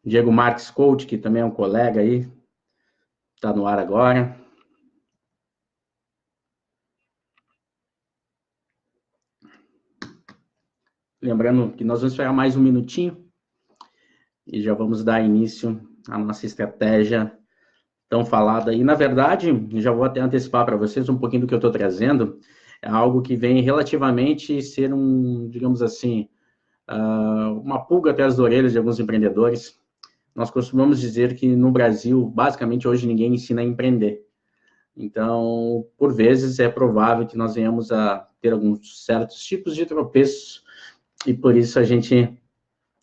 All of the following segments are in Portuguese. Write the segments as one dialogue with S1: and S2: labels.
S1: Diego Marques Coach, que também é um colega aí, está no ar agora. Lembrando que nós vamos esperar mais um minutinho e já vamos dar início à nossa estratégia tão falada. E, na verdade, já vou até antecipar para vocês um pouquinho do que eu estou trazendo. É algo que vem relativamente ser digamos assim, uma pulga atrás das orelhas de alguns empreendedores. Nós costumamos dizer que no Brasil, basicamente, hoje ninguém ensina a empreender. Então, por vezes, é provável que nós venhamos a ter alguns certos tipos de tropeços e por isso a gente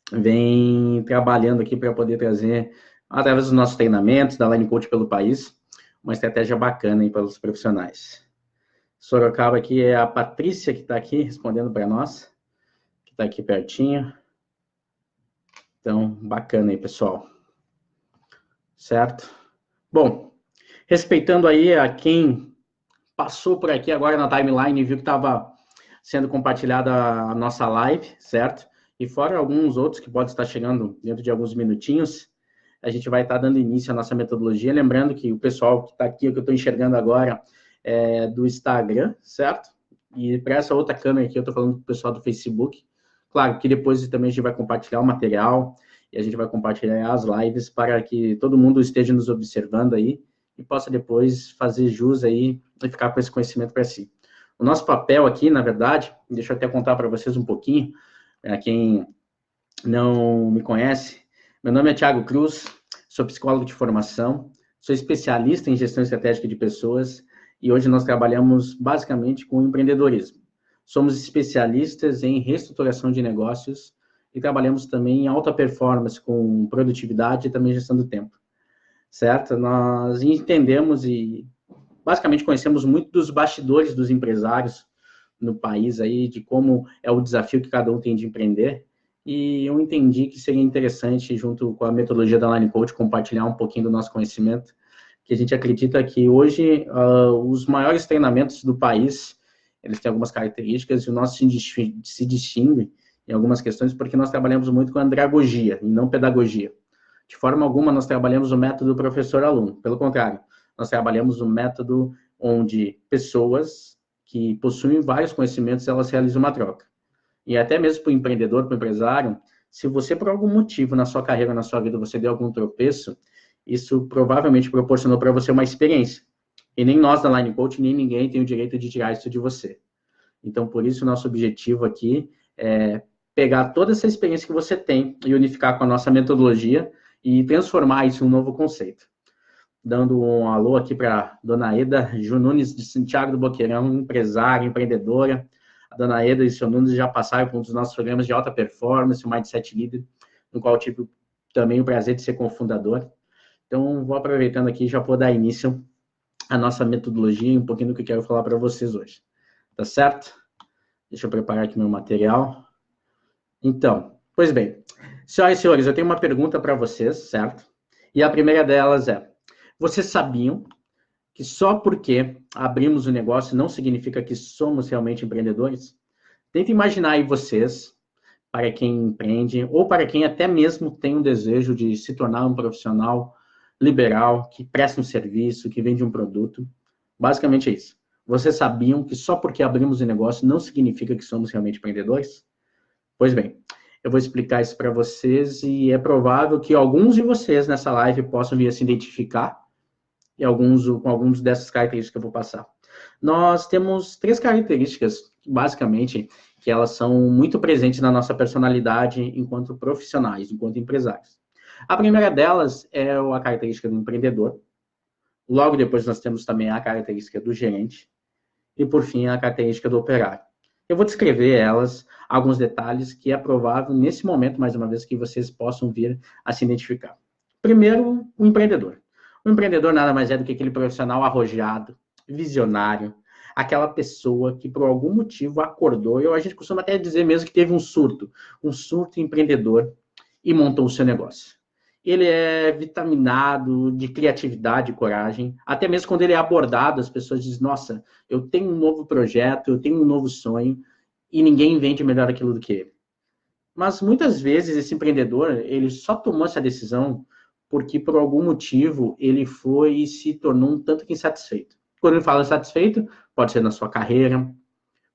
S1: vem trabalhando aqui para poder trazer, através dos nossos treinamentos, da Line Coach pelo país, uma estratégia bacana aí para os profissionais. Sorocaba aqui é a Patrícia que está aqui respondendo para nós, que está aqui pertinho. Então, bacana aí, pessoal. Certo? Bom, respeitando aí a quem passou por aqui agora na timeline e viu que estava sendo compartilhada a nossa live, certo? E fora alguns outros que podem estar chegando dentro de alguns minutinhos, a gente vai estar dando início à nossa metodologia. Lembrando que o pessoal que está aqui, o que eu estou enxergando agora, é do Instagram, certo? E para essa outra câmera aqui, eu estou falando com o pessoal do Facebook. Claro que depois também a gente vai compartilhar o material e a gente vai compartilhar as lives para que todo mundo esteja nos observando aí e possa depois fazer jus aí e ficar com esse conhecimento para si. O nosso papel aqui, na verdade, deixa eu até contar para vocês um pouquinho, para quem não me conhece, meu nome é Thiago Cruz, sou psicólogo de formação, sou especialista em gestão estratégica de pessoas e hoje nós trabalhamos basicamente com empreendedorismo. Somos especialistas em reestruturação de negócios e trabalhamos também em alta performance com produtividade e também gestão do tempo, certo? Nós entendemos e basicamente conhecemos muito dos bastidores dos empresários no país aí, de como é o desafio que cada um tem de empreender, e eu entendi que seria interessante, junto com a metodologia da Line Coach, compartilhar um pouquinho do nosso conhecimento, que a gente acredita que hoje os maiores treinamentos do país, eles têm algumas características, e o nosso se distingue em algumas questões, porque nós trabalhamos muito com andragogia, e não pedagogia. De forma alguma, nós trabalhamos o método professor-aluno, pelo contrário, nós trabalhamos um método onde pessoas que possuem vários conhecimentos, elas realizam uma troca. E até mesmo para o empreendedor, para o empresário, se você, por algum motivo, na sua carreira, na sua vida, você deu algum tropeço, isso provavelmente proporcionou para você uma experiência. E nem nós da Line Coach, nem ninguém tem o direito de tirar isso de você. Então, por isso, o nosso objetivo aqui é pegar toda essa experiência que você tem e unificar com a nossa metodologia e transformar isso em um novo conceito. Dando um alô aqui para dona Eda Ju Nunes, de Santiago do Boqueirão, empresária, empreendedora. A dona Eda e o seu Nunes já passaram por um dos nossos programas de alta performance, o Mindset Leader, no qual tive também o prazer de ser cofundador. Então, vou aproveitando aqui e já vou dar início à nossa metodologia e um pouquinho do que eu quero falar para vocês hoje. Tá certo? Deixa eu preparar aqui meu material. Então, pois bem, senhoras e senhores, eu tenho uma pergunta para vocês, certo? E a primeira delas é: vocês sabiam que só porque abrimos o negócio não significa que somos realmente empreendedores? Tenta imaginar aí vocês, para quem empreende, ou para quem até mesmo tem um desejo de se tornar um profissional liberal, que presta um serviço, que vende um produto. Basicamente é isso. Vocês sabiam que só porque abrimos o negócio não significa que somos realmente empreendedores? Pois bem, eu vou explicar isso para vocês e é provável que alguns de vocês nessa live possam vir a se identificar e com algumas dessas características que eu vou passar. Nós temos 3 características, basicamente, que elas são muito presentes na nossa personalidade enquanto profissionais, enquanto empresários. A primeira delas é a característica do empreendedor. Logo depois nós temos também a característica do gerente. E, por fim, a característica do operário. Eu vou descrever elas, alguns detalhes que é provável, nesse momento, mais uma vez, que vocês possam vir a se identificar. Primeiro, o empreendedor. O empreendedor nada mais é do que aquele profissional arrojado, visionário, aquela pessoa que por algum motivo acordou, e a gente costuma até dizer mesmo que teve um surto empreendedor e montou o seu negócio. Ele é vitaminado de criatividade e coragem, até mesmo quando ele é abordado, as pessoas dizem: nossa, eu tenho um novo projeto, eu tenho um novo sonho, e ninguém vende melhor aquilo do que ele. Mas muitas vezes esse empreendedor, ele só tomou essa decisão porque por algum motivo ele foi e se tornou um tanto que insatisfeito. Quando ele fala insatisfeito, pode ser na sua carreira,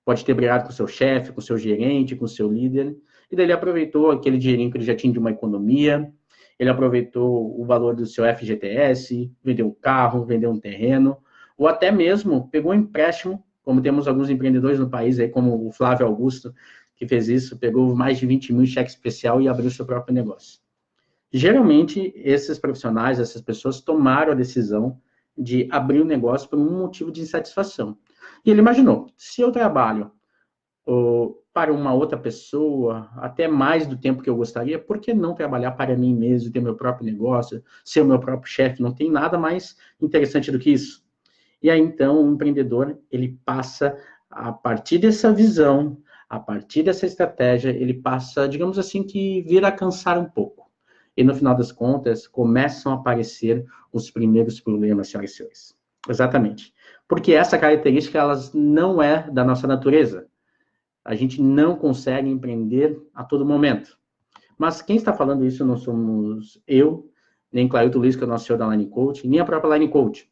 S1: pode ter brigado com o seu chefe, com o seu gerente, com o seu líder, e daí ele aproveitou aquele dinheirinho que ele já tinha de uma economia, ele aproveitou o valor do seu FGTS, vendeu um carro, vendeu um terreno, ou até mesmo pegou um empréstimo, como temos alguns empreendedores no país, aí, como o Flávio Augusto, que fez isso, pegou mais de 20 mil cheque especial e abriu seu próprio negócio. Geralmente, esses profissionais, essas pessoas tomaram a decisão de abrir o negócio por um motivo de insatisfação. E ele imaginou, se eu trabalho para uma outra pessoa, até mais do tempo que eu gostaria, por que não trabalhar para mim mesmo, ter meu próprio negócio, ser o meu próprio chefe? Não tem nada mais interessante do que isso. E aí, então, o empreendedor, ele passa, a partir dessa visão, a partir dessa estratégia, ele passa, digamos assim, que vira a cansar um pouco. E, no final das contas, começam a aparecer os primeiros problemas, senhoras e senhores. Exatamente. Porque essa característica, ela não é da nossa natureza. A gente não consegue empreender a todo momento. Mas quem está falando isso não somos eu, nem Clailton Luiz, que é o nosso CEO da Line Coach, nem a própria Line Coach.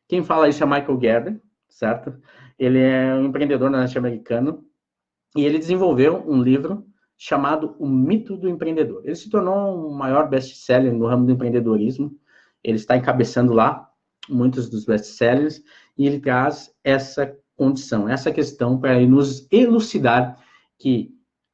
S1: Quem fala isso é Michael Gerber, certo? Ele é um empreendedor norte-americano e ele desenvolveu um livro chamado O Mito do Empreendedor. Ele se tornou um maior best-seller no ramo do empreendedorismo. Ele está encabeçando lá muitos dos best-sellers e ele traz essa condição, essa questão para nos elucidar que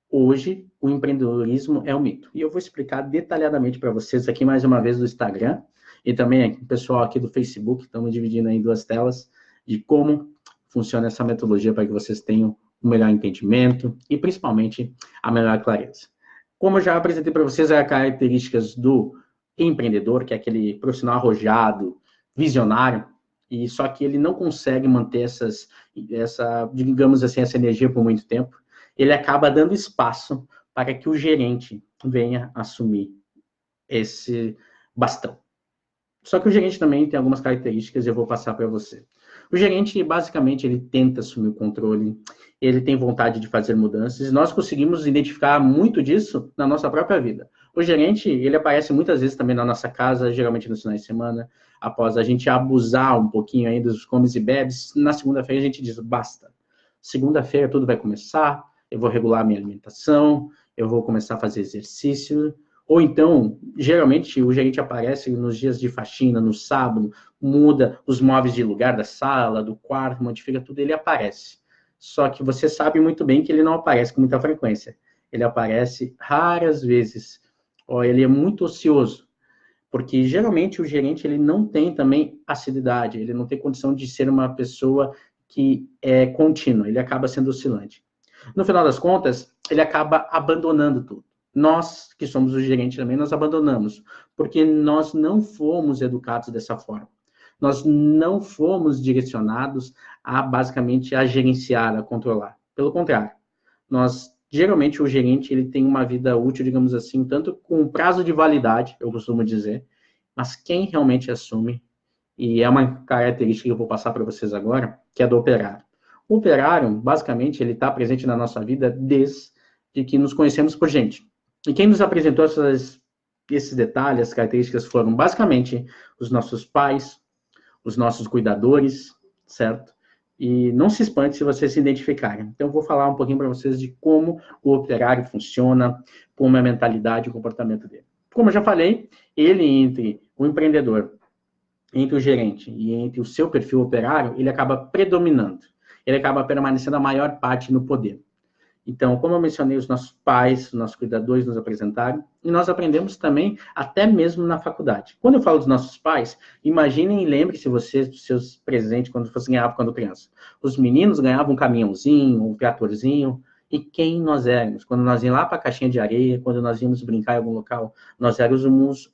S1: hoje o empreendedorismo é um mito. E eu vou explicar detalhadamente para vocês aqui mais uma vez do Instagram e também o pessoal aqui do Facebook, estamos dividindo aí em duas telas, de como funciona essa metodologia para que vocês tenham um melhor entendimento e principalmente a melhor clareza. Como eu já apresentei para vocês, as características do empreendedor, que é aquele profissional arrojado, visionário, e só que ele não consegue manter essa, digamos assim, essa energia por muito tempo. Ele acaba dando espaço para que o gerente venha assumir esse bastão. Só que o gerente também tem algumas características e eu vou passar para você. O gerente, basicamente, ele tenta assumir o controle, ele tem vontade de fazer mudanças, e nós conseguimos identificar muito disso na nossa própria vida. O gerente, ele aparece muitas vezes também na nossa casa, geralmente nos finais de semana, após a gente abusar um pouquinho aí dos comes e bebes, na segunda-feira a gente diz, basta. Segunda-feira tudo vai começar, eu vou regular minha alimentação, eu vou começar a fazer exercício, ou então, geralmente, o gerente aparece nos dias de faxina, no sábado, muda os móveis de lugar da sala, do quarto, modifica tudo, ele aparece. Só que você sabe muito bem que ele não aparece com muita frequência. Ele aparece raras vezes. Ou ele é muito ocioso. Porque, geralmente, o gerente ele não tem também assiduidade, ele não tem condição de ser uma pessoa que é contínua, ele acaba sendo oscilante. No final das contas, ele acaba abandonando tudo. Nós, que somos o gerente também, nós abandonamos, porque nós não fomos educados dessa forma. Nós não fomos direcionados a, basicamente, a gerenciar, a controlar. Pelo contrário, geralmente, o gerente, ele tem uma vida útil, digamos assim, tanto com prazo de validade, eu costumo dizer, mas quem realmente assume, e é uma característica que eu vou passar para vocês agora, que é do operário. O operário, basicamente, ele está presente na nossa vida desde que nos conhecemos por gente. E quem nos apresentou esses detalhes, as características, foram basicamente os nossos pais, os nossos cuidadores, certo? E não se espante se vocês se identificarem. Então, eu vou falar um pouquinho para vocês de como o operário funciona, como é a mentalidade e o comportamento dele. Como eu já falei, ele entre o empreendedor, entre o gerente e entre o seu perfil operário, ele acaba predominando. Ele acaba permanecendo a maior parte no poder. Então, como eu mencionei, os nossos pais, os nossos cuidadores nos apresentaram, e nós aprendemos também até mesmo na faculdade. Quando eu falo dos nossos pais, imaginem e lembrem-se vocês dos seus presentes quando você ganhava quando criança. Os meninos ganhavam um caminhãozinho, um tratorzinho, e quem nós éramos? Quando nós íamos lá para a caixinha de areia, quando nós íamos brincar em algum local, nós éramos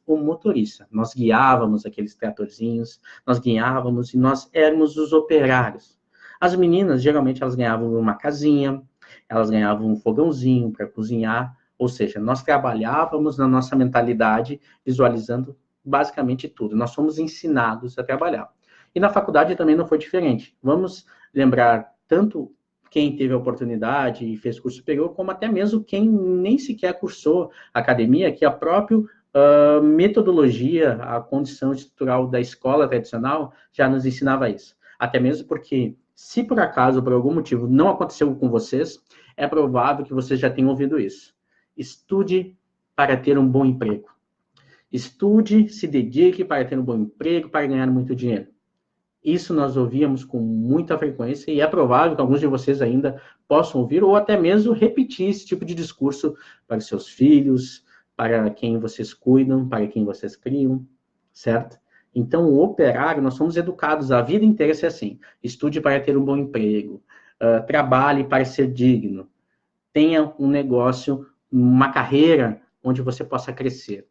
S1: o motorista. Nós guiávamos aqueles tratorzinhos, nós guiávamos e nós éramos os operários. As meninas, geralmente, elas ganhavam uma casinha, elas ganhavam um fogãozinho para cozinhar, ou seja, nós trabalhávamos na nossa mentalidade, visualizando basicamente tudo. Nós fomos ensinados a trabalhar. E na faculdade também não foi diferente. Vamos lembrar tanto quem teve a oportunidade e fez curso superior, como até mesmo quem nem sequer cursou academia, que a própria metodologia, a condição estrutural da escola tradicional já nos ensinava isso. Até mesmo porque, se por acaso, por algum motivo, não aconteceu com vocês, é provável que vocês já tenham ouvido isso. Estude para ter um bom emprego. Estude, se dedique para ter um bom emprego, para ganhar muito dinheiro. Isso nós ouvíamos com muita frequência e é provável que alguns de vocês ainda possam ouvir ou até mesmo repetir esse tipo de discurso para seus filhos, para quem vocês cuidam, para quem vocês criam, certo? Então, o operário, nós somos educados a vida inteira a ser assim. Estude para ter um bom emprego, trabalhe para ser digno, tenha um negócio, uma carreira onde você possa crescer.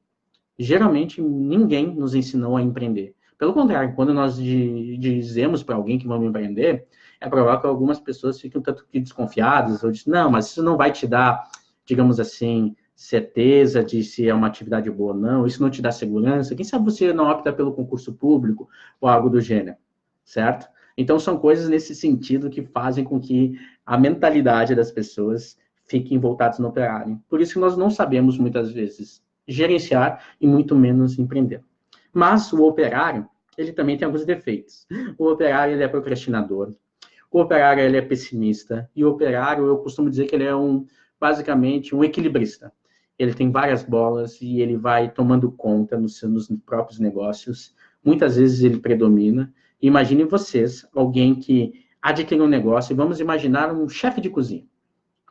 S1: Geralmente, ninguém nos ensinou a empreender. Pelo contrário, quando nós dizemos para alguém que vamos empreender, é provável que algumas pessoas fiquem um tanto que desconfiadas, ou dizem, não, mas isso não vai te dar, digamos assim, certeza de se é uma atividade boa ou não, isso não te dá segurança, quem sabe você não opta pelo concurso público ou algo do gênero, certo? Então, são coisas nesse sentido que fazem com que a mentalidade das pessoas fiquem voltadas no operário. Por isso que nós não sabemos, muitas vezes, gerenciar e muito menos empreender. Mas o operário, ele também tem alguns defeitos. O operário, ele é procrastinador. O operário, ele é pessimista. E o operário, eu costumo dizer que ele é basicamente um equilibrista. Ele tem várias bolas e ele vai tomando conta nos próprios negócios. Muitas vezes ele predomina. Imaginem vocês, alguém que adquire um negócio, e vamos imaginar um chefe de cozinha.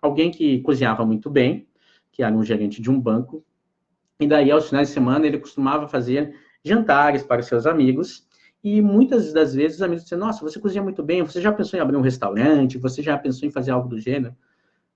S1: Alguém que cozinhava muito bem, que era um gerente de um banco, e daí, aos finais de semana, ele costumava fazer jantares para os seus amigos, e muitas das vezes os amigos diziam, nossa, você cozinha muito bem, você já pensou em abrir um restaurante, você já pensou em fazer algo do gênero?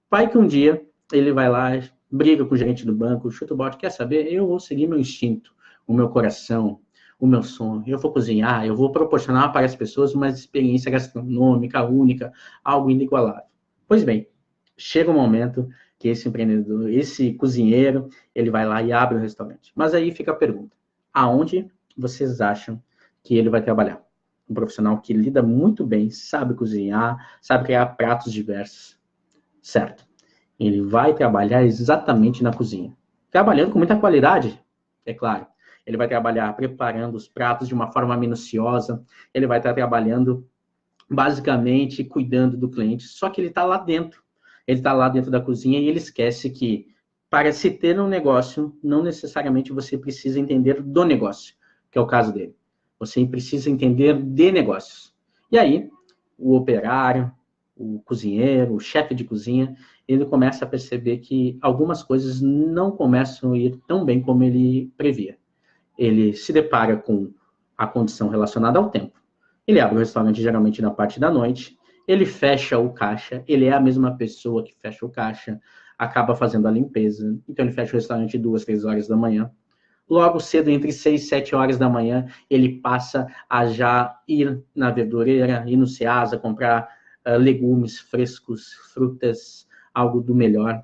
S1: Vai que um dia ele vai lá, briga com o gerente do banco, chuta o balde, quer saber? Eu vou seguir meu instinto, o meu coração, o meu sonho, eu vou cozinhar, eu vou proporcionar para as pessoas uma experiência gastronômica única, algo inigualável. Pois bem, chega um momento que esse empreendedor, esse cozinheiro, ele vai lá e abre o restaurante. Mas aí fica a pergunta, aonde vocês acham que ele vai trabalhar? Um profissional que lida muito bem, sabe cozinhar, sabe criar pratos diversos, certo? Ele vai trabalhar exatamente na cozinha. Trabalhando com muita qualidade, é claro. Ele vai trabalhar preparando os pratos de uma forma minuciosa, ele vai estar trabalhando basicamente cuidando do cliente, só que ele está lá dentro. Ele está lá dentro da cozinha e ele esquece que para se ter um negócio, não necessariamente você precisa entender do negócio, que é o caso dele. Você precisa entender de negócios. E aí, o operário, o cozinheiro, o chefe de cozinha, ele começa a perceber que algumas coisas não começam a ir tão bem como ele previa. Ele se depara com a condição relacionada ao tempo. Ele abre o restaurante geralmente na parte da noite, ele fecha o caixa, ele é a mesma pessoa que fecha o caixa, acaba fazendo a limpeza, então ele fecha o restaurante 2, 3 horas da manhã. Logo cedo, entre 6 e 7 horas da manhã, ele passa a já ir na verdureira, ir no Ceasa, comprar legumes frescos, frutas, algo do melhor.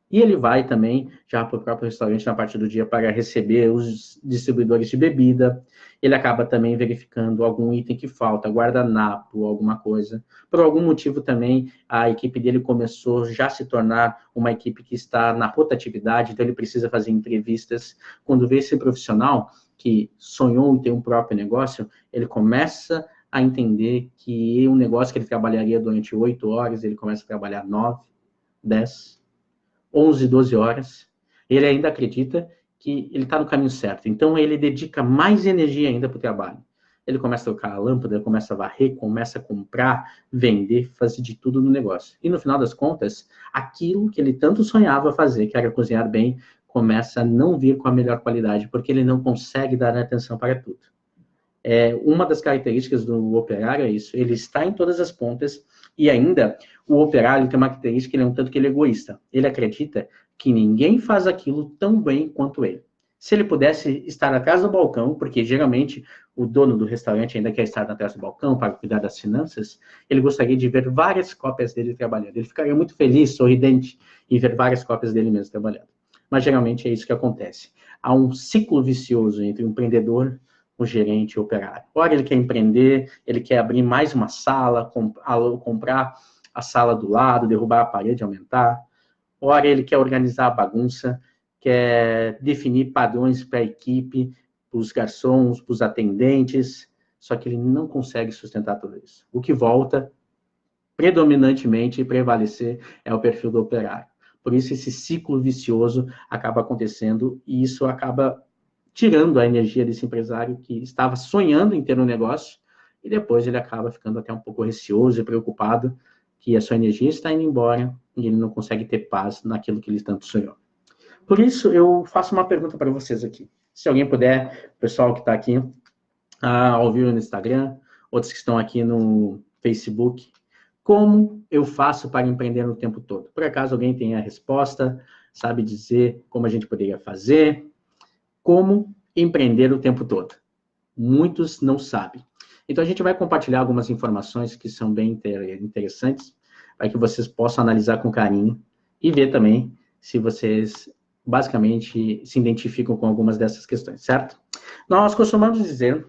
S1: E ele vai também já para o próprio restaurante na parte do dia para receber os distribuidores de bebida. Ele acaba também verificando algum item que falta, guardanapo, alguma coisa. Por algum motivo também, a equipe dele começou já a se tornar uma equipe que está na rotatividade, então ele precisa fazer entrevistas. Quando vê esse profissional que sonhou em ter um próprio negócio, ele começa a entender que um negócio que ele trabalharia durante 8 horas, ele começa a trabalhar 9, 10, 11, 12 horas, ele ainda acredita que ele está no caminho certo. Então, ele dedica mais energia ainda para o trabalho. Ele começa a trocar a lâmpada, ele começa a varrer, começa a comprar, vender, fazer de tudo no negócio. E, no final das contas, aquilo que ele tanto sonhava fazer, que era cozinhar bem, começa a não vir com a melhor qualidade, porque ele não consegue dar atenção para tudo. Uma das características do operário é isso, ele está em todas as pontas e ainda o operário tem uma característica, ele é um tanto que ele é egoísta. Ele acredita que ninguém faz aquilo tão bem quanto ele. Se ele pudesse estar atrás do balcão, porque geralmente o dono do restaurante ainda quer estar atrás do balcão para cuidar das finanças, ele gostaria de ver várias cópias dele trabalhando. Ele ficaria muito feliz, sorridente, em ver várias cópias dele mesmo trabalhando. Mas geralmente é isso que acontece. Há um ciclo vicioso entre o empreendedor, o gerente e o operário. Ora, ele quer empreender, ele quer abrir mais uma sala, comprar a sala do lado, derrubar a parede, aumentar. Ora, ele quer organizar a bagunça, quer definir padrões para a equipe, para os garçons, para os atendentes, só que ele não consegue sustentar tudo isso. O que volta, predominantemente, e prevalecer, é o perfil do operário. Por isso, esse ciclo vicioso acaba acontecendo e isso acaba tirando a energia desse empresário que estava sonhando em ter um negócio e depois ele acaba ficando até um pouco receoso e preocupado que a sua energia está indo embora e ele não consegue ter paz naquilo que ele tanto sonhou. Por isso, eu faço uma pergunta para vocês aqui. Se alguém puder, o pessoal que está aqui ao vivo no Instagram, outros que estão aqui no Facebook, como eu faço para empreender o tempo todo? Por acaso alguém tem a resposta, sabe dizer como a gente poderia fazer? Como empreender o tempo todo? Muitos não sabem. Então, a gente vai compartilhar algumas informações que são bem interessantes, para que vocês possam analisar com carinho e ver também se vocês, basicamente, se identificam com algumas dessas questões, certo? Nós costumamos dizer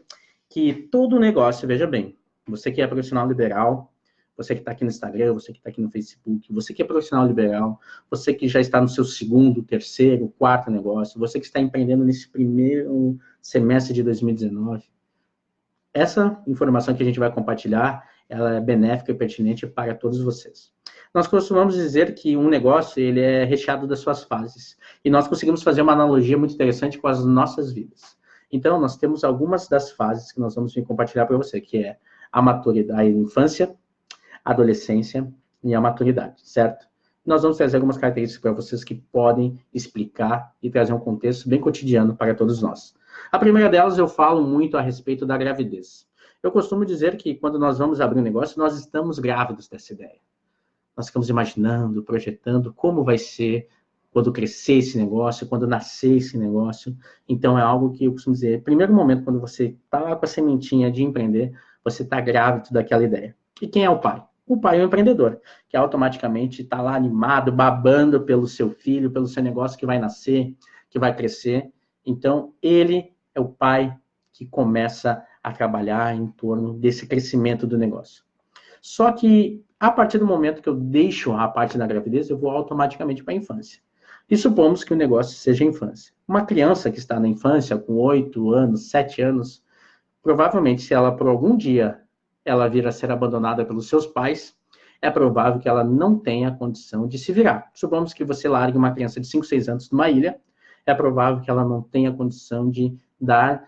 S1: que todo negócio, veja bem, você que é profissional liberal, você que está aqui no Instagram, você que está aqui no Facebook, você que é profissional liberal, você que já está no seu segundo, terceiro, quarto negócio, você que está empreendendo nesse primeiro semestre de 2019, essa informação que a gente vai compartilhar, ela é benéfica e pertinente para todos vocês. Nós costumamos dizer que um negócio, ele é recheado das suas fases. E nós conseguimos fazer uma analogia muito interessante com as nossas vidas. Então, nós temos algumas das fases que nós vamos compartilhar para você, que é a maturidade, a infância, a adolescência e a maturidade, certo? Nós vamos trazer algumas características para vocês que podem explicar e trazer um contexto bem cotidiano para todos nós. A primeira delas, eu falo muito a respeito da gravidez. Eu costumo dizer que quando nós vamos abrir um negócio, nós estamos grávidos dessa ideia. Nós ficamos imaginando, projetando como vai ser quando crescer esse negócio, quando nascer esse negócio. Então, é algo que eu costumo dizer, primeiro momento, quando você está com a sementinha de empreender, você está grávido daquela ideia. E quem é o pai? O pai é o empreendedor, que automaticamente está lá animado, babando pelo seu filho, pelo seu negócio que vai nascer, que vai crescer. Então, ele é o pai que começa a trabalhar em torno desse crescimento do negócio. Só que, a partir do momento que eu deixo a parte da gravidez, eu vou automaticamente para a infância. E supomos que o negócio seja a infância. Uma criança que está na infância, com 8 anos, 7 anos, provavelmente, se ela, por algum dia, ela vir a ser abandonada pelos seus pais, é provável que ela não tenha condição de se virar. Supomos que você largue uma criança de 5, 6 anos numa ilha, é provável que ela não tenha condição de dar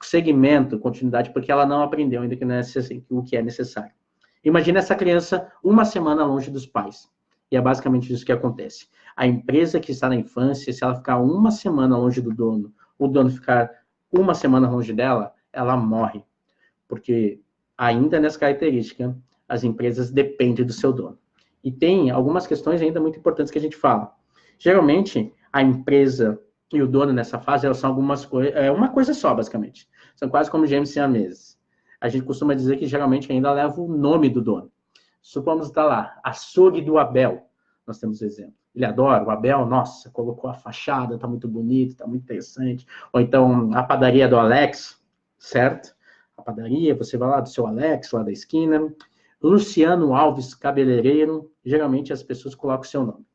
S1: seguimento, continuidade, porque ela não aprendeu ainda o que é necessário. Imagina essa criança uma semana longe dos pais. E é basicamente isso que acontece. A empresa que está na infância, se ela ficar uma semana longe do dono, o dono ficar uma semana longe dela, ela morre. Porque ainda nessa característica, as empresas dependem do seu dono. E tem algumas questões ainda muito importantes que a gente fala. Geralmente, a empresa e o dono nessa fase, elas são algumas coisas, uma coisa só, basicamente. São quase como gêmeos siameses. A gente costuma dizer que geralmente ainda leva o nome do dono. Supomos estar lá, açougue do Abel. Nós temos exemplo. Ele adora o Abel, nossa, colocou a fachada, tá muito bonito, tá muito interessante. Ou então a padaria do Alex, certo? A padaria, você vai lá do seu Alex, lá da esquina. Luciano Alves, cabeleireiro, geralmente as pessoas colocam o seu nome.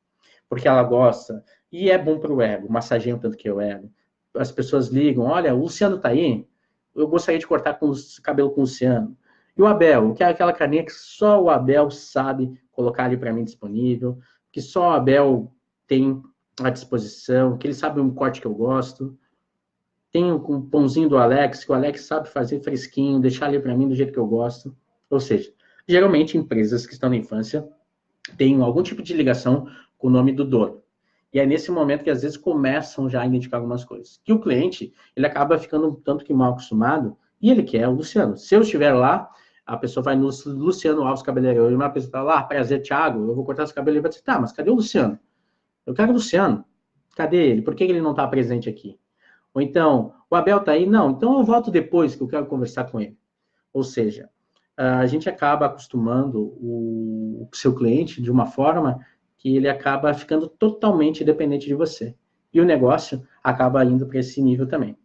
S1: Porque ela gosta, e é bom para o ego, massageia um tanto que eu ego. As pessoas ligam, olha, o Luciano tá aí, eu gostaria de cortar cabelo com o Luciano. E o Abel, que é aquela carinha que só o Abel sabe colocar ali para mim disponível, que só o Abel tem à disposição, que ele sabe um corte que eu gosto. Tem um pãozinho do Alex, que o Alex sabe fazer fresquinho, deixar ali para mim do jeito que eu gosto. Ou seja, geralmente empresas que estão na infância têm algum tipo de ligação com o nome do dono. E é nesse momento que às vezes começam já a identificar algumas coisas. Que o cliente, ele acaba ficando um tanto que mal acostumado e ele quer o Luciano. Se eu estiver lá, a pessoa vai no Luciano Alves cabeleireiro e uma pessoa está lá, prazer, Thiago, eu vou cortar esse cabelo e vai dizer, tá, mas cadê o Luciano? Eu quero o Luciano. Cadê ele? Por que ele não está presente aqui? Ou então, o Abel está aí? Não, então eu volto depois que eu quero conversar com ele. Ou seja, a gente acaba acostumando o seu cliente de uma forma que ele acaba ficando totalmente dependente de você. E o negócio acaba indo para esse nível também.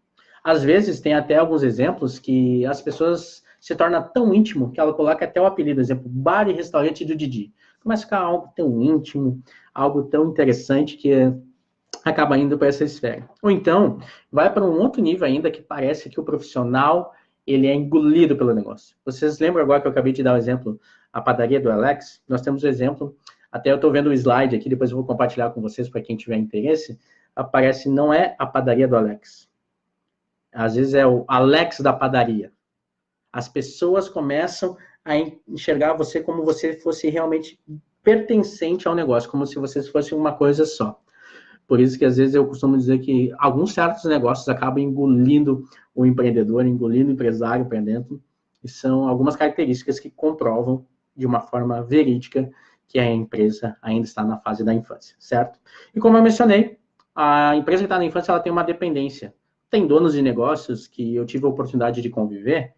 S1: Às vezes, tem até alguns exemplos que as pessoas se tornam tão íntimo que ela coloca até o apelido, exemplo, bar e restaurante do Didi. Começa a ficar algo tão íntimo, algo tão interessante que acaba indo para essa esfera. Ou então, vai para um outro nível ainda que parece que o profissional ele é engolido pelo negócio. Vocês lembram agora que eu acabei de dar o exemplo, a padaria do Alex? Nós temos o exemplo, até eu estou vendo o slide aqui, depois eu vou compartilhar com vocês para quem tiver interesse. Aparece, não é a padaria do Alex. Às vezes é o Alex da padaria. As pessoas começam a enxergar você como você fosse realmente pertencente ao negócio, como se vocês fossem uma coisa só. Por isso que às vezes eu costumo dizer que alguns certos negócios acabam engolindo o empreendedor, engolindo o empresário para dentro, e são algumas características que comprovam de uma forma verídica que a empresa ainda está na fase da infância, certo? E como eu mencionei, a empresa que está na infância ela tem uma dependência. Tem donos de negócios que eu tive a oportunidade de conviver,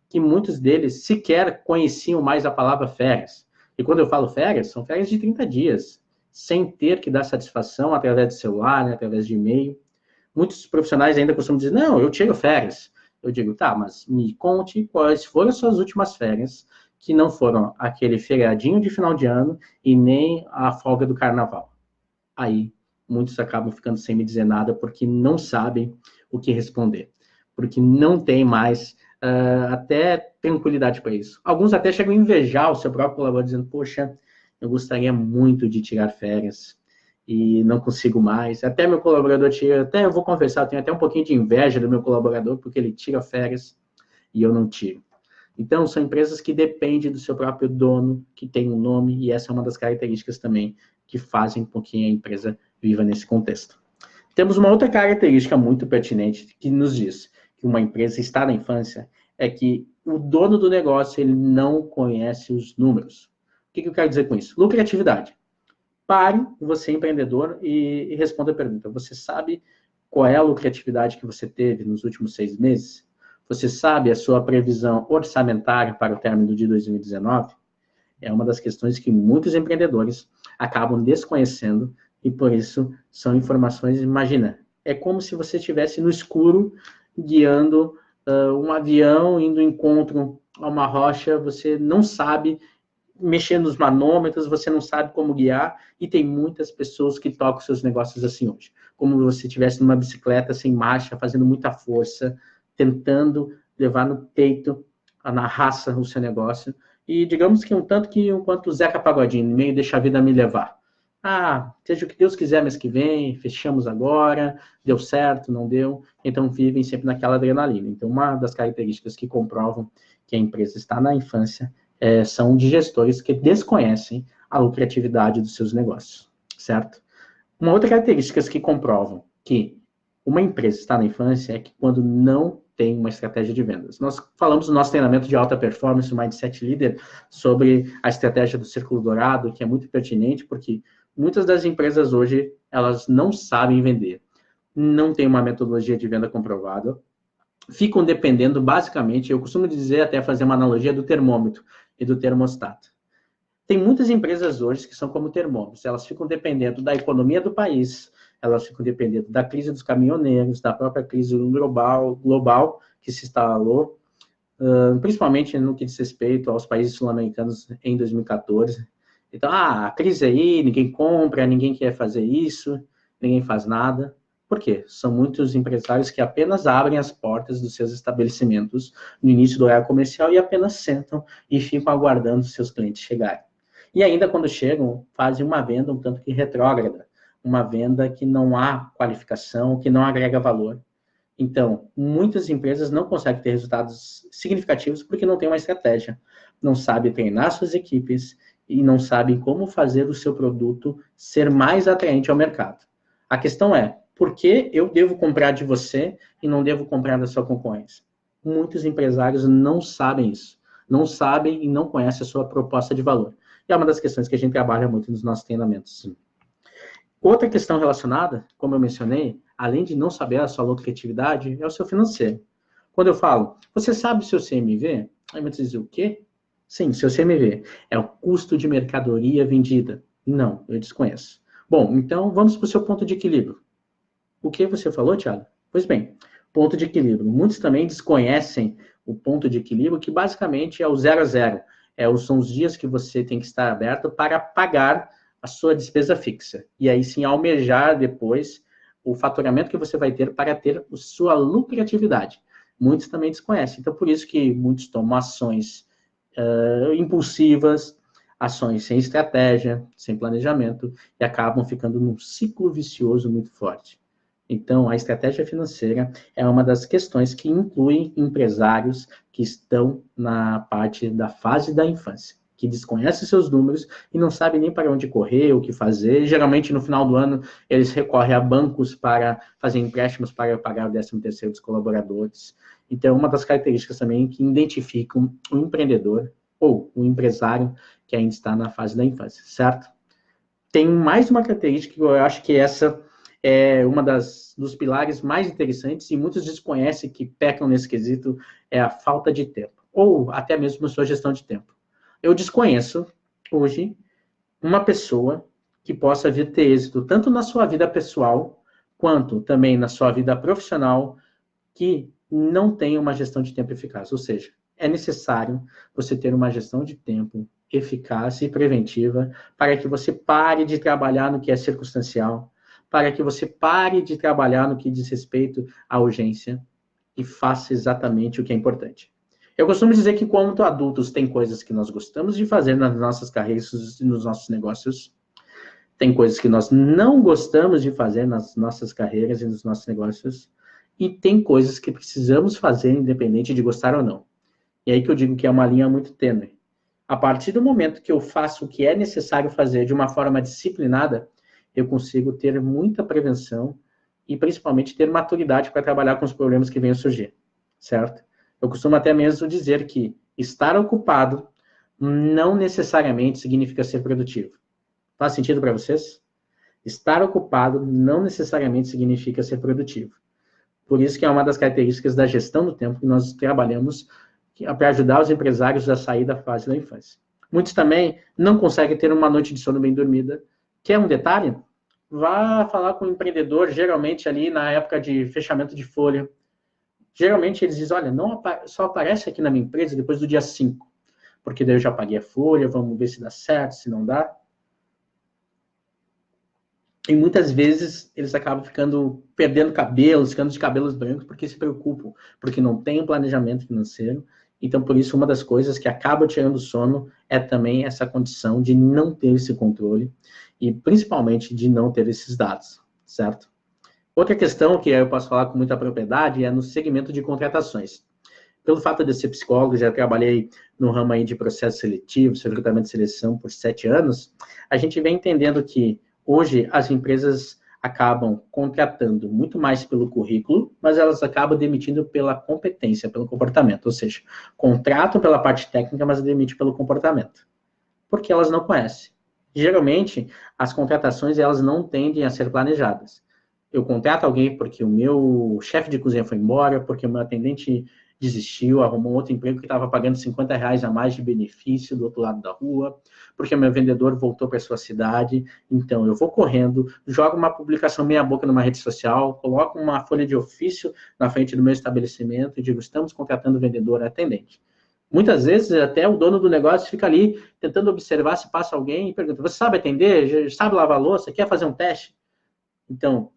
S1: que muitos deles sequer conheciam mais a palavra férias. E quando eu falo férias, são férias de 30 dias, sem ter que dar satisfação através de celular, né, através de e-mail. Muitos profissionais ainda costumam dizer, não, eu tiro férias. Eu digo, tá, mas me conte quais foram as suas últimas férias, que não foram aquele feriadinho de final de ano e nem a folga do carnaval. Aí, muitos acabam ficando sem me dizer nada porque não sabem o que responder, porque não tem mais até tranquilidade para isso. Alguns até chegam a invejar o seu próprio colaborador, dizendo, poxa, eu gostaria muito de tirar férias e não consigo mais. Até meu colaborador tira, até eu vou confessar, eu tenho até um pouquinho de inveja do meu colaborador, porque ele tira férias e eu não tiro. Então, são empresas que dependem do seu próprio dono, que tem um nome, e essa é uma das características também que fazem com que a empresa viva nesse contexto. Temos uma outra característica muito pertinente que nos diz que uma empresa está na infância, é que o dono do negócio ele não conhece os números. O que eu quero dizer com isso? Lucratividade. Pare, você empreendedor, e responda a pergunta. Você sabe qual é a lucratividade que você teve nos últimos 6 meses? Você sabe a sua previsão orçamentária para o término de 2019? É uma das questões que muitos empreendedores acabam desconhecendo e, por isso, são informações, imagina, é como se você estivesse no escuro guiando um avião, indo em encontro a uma rocha, você não sabe mexer nos manômetros, você não sabe como guiar, e tem muitas pessoas que tocam seus negócios assim hoje. Como se você estivesse numa bicicleta sem marcha, fazendo muita força, tentando levar no peito, na raça, o seu negócio. E digamos que um tanto que enquanto o Zeca Pagodinho, meio deixa a vida me levar. Ah, seja o que Deus quiser mês que vem, fechamos agora, deu certo, não deu. Então vivem sempre naquela adrenalina. Então uma das características que comprovam que a empresa está na infância são de gestores que desconhecem a lucratividade dos seus negócios, certo? Uma outra característica que comprovam que uma empresa está na infância é que quando não tem uma estratégia de vendas. Nós falamos no nosso treinamento de alta performance, o Mindset Leader, sobre a estratégia do Círculo Dourado, que é muito pertinente, porque muitas das empresas hoje, elas não sabem vender, não tem uma metodologia de venda comprovada, ficam dependendo, basicamente, eu costumo dizer, até fazer uma analogia do termômetro e do termostato. Tem muitas empresas hoje que são como termômetros, elas ficam dependendo da economia do país, elas ficam dependendo da crise dos caminhoneiros, da própria crise global que se instalou, principalmente no que diz respeito aos países sul-americanos em 2014. Então, a crise aí, ninguém compra, ninguém quer fazer isso, ninguém faz nada. Por quê? São muitos empresários que apenas abrem as portas dos seus estabelecimentos no início do horário comercial e apenas sentam e ficam aguardando seus clientes chegarem. E ainda quando chegam, fazem uma venda um tanto que retrógrada, uma venda que não há qualificação, que não agrega valor. Então, muitas empresas não conseguem ter resultados significativos porque não tem uma estratégia, não sabe treinar suas equipes e não sabem como fazer o seu produto ser mais atraente ao mercado. A questão é, por que eu devo comprar de você e não devo comprar da sua concorrência? Muitos empresários não sabem isso, não sabem e não conhecem a sua proposta de valor. E é uma das questões que a gente trabalha muito nos nossos treinamentos. Outra questão relacionada, como eu mencionei, além de não saber a sua lucratividade, é o seu financeiro. Quando eu falo, você sabe o seu CMV? Aí você diz, o quê? Sim, seu CMV é o custo de mercadoria vendida. Não, eu desconheço. Bom, então vamos para o seu ponto de equilíbrio. O que você falou, Thiago? Pois bem, ponto de equilíbrio. Muitos também desconhecem o ponto de equilíbrio, que basicamente é o 0 a 0. São os dias que você tem que estar aberto para pagar a sua despesa fixa. E aí sim almejar depois o faturamento que você vai ter para ter a sua lucratividade. Muitos também desconhecem. Então, por isso que muitos tomam ações impulsivas, ações sem estratégia, sem planejamento, e acabam ficando num ciclo vicioso muito forte. Então, a estratégia financeira é uma das questões que incluem empresários que estão na parte da fase da infância, que desconhecem seus números e não sabem nem para onde correr, o que fazer. Geralmente, no final do ano, eles recorrem a bancos para fazer empréstimos para pagar o 13º dos colaboradores. Então, uma das características também que identificam o empreendedor ou o empresário que ainda está na fase da infância, certo? Tem mais uma característica que eu acho que essa é uma dos pilares mais interessantes e muitos desconhecem que pecam nesse quesito, é a falta de tempo, ou até mesmo a sua gestão de tempo. Eu desconheço, hoje, uma pessoa que possa vir ter êxito tanto na sua vida pessoal, quanto também na sua vida profissional, que não tenha uma gestão de tempo eficaz. Ou seja, é necessário você ter uma gestão de tempo eficaz e preventiva para que você pare de trabalhar no que é circunstancial, para que você pare de trabalhar no que diz respeito à urgência e faça exatamente o que é importante. Eu costumo dizer que, quanto adultos, tem coisas que nós gostamos de fazer nas nossas carreiras e nos nossos negócios, tem coisas que nós não gostamos de fazer nas nossas carreiras e nos nossos negócios, e tem coisas que precisamos fazer independente de gostar ou não. E aí que eu digo que é uma linha muito tênue. A partir do momento que eu faço o que é necessário fazer de uma forma disciplinada, eu consigo ter muita prevenção e principalmente ter maturidade para trabalhar com os problemas que venham surgir, certo? Eu costumo até mesmo dizer que estar ocupado não necessariamente significa ser produtivo. Faz sentido para vocês? Estar ocupado não necessariamente significa ser produtivo. Por isso que é uma das características da gestão do tempo que nós trabalhamos para ajudar os empresários a sair da fase da infância. Muitos também não conseguem ter uma noite de sono bem dormida. Quer um detalhe? Vá falar com o empreendedor, geralmente ali na época de fechamento de folha. Geralmente eles dizem, olha, não só aparece aqui na minha empresa depois do dia 5, porque daí eu já paguei a folha, vamos ver se dá certo, se não dá. E muitas vezes eles acabam perdendo cabelos, ficando de cabelos brancos, porque se preocupam, porque não tem um planejamento financeiro. Então, por isso, uma das coisas que acaba tirando o sono é também essa condição de não ter esse controle e, principalmente, de não ter esses dados, certo? Outra questão que eu posso falar com muita propriedade é no segmento de contratações. Pelo fato de eu ser psicólogo, já trabalhei no ramo aí de processo seletivo, recrutamento e seleção por 7 anos, a gente vem entendendo que hoje as empresas acabam contratando muito mais pelo currículo, mas elas acabam demitindo pela competência, pelo comportamento. Ou seja, contratam pela parte técnica, mas demitem pelo comportamento. Porque elas não conhecem. Geralmente, as contratações elas não tendem a ser planejadas. Eu contrato alguém porque o meu chefe de cozinha foi embora, porque o meu atendente desistiu, arrumou outro emprego que estava pagando R$ 50 a mais de benefício do outro lado da rua, porque o meu vendedor voltou para a sua cidade. Então, eu vou correndo, jogo uma publicação meia boca numa rede social, coloco uma folha de ofício na frente do meu estabelecimento e digo, estamos contratando vendedor atendente. Muitas vezes, até o dono do negócio fica ali tentando observar se passa alguém e pergunta, você sabe atender? Sabe lavar louça? Quer fazer um teste? Então,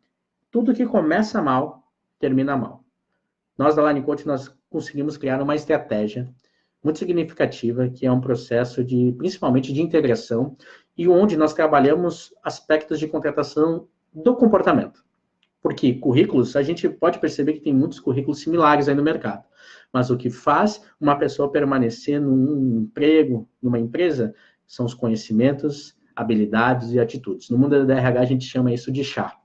S1: tudo que começa mal, termina mal. Nós, da Line Coach, nós conseguimos criar uma estratégia muito significativa, que é um processo principalmente de integração, e onde nós trabalhamos aspectos de contratação do comportamento. Porque currículos, a gente pode perceber que tem muitos currículos similares aí no mercado. Mas o que faz uma pessoa permanecer num emprego, numa empresa, são os conhecimentos, habilidades e atitudes. No mundo da RH, a gente chama isso de chá.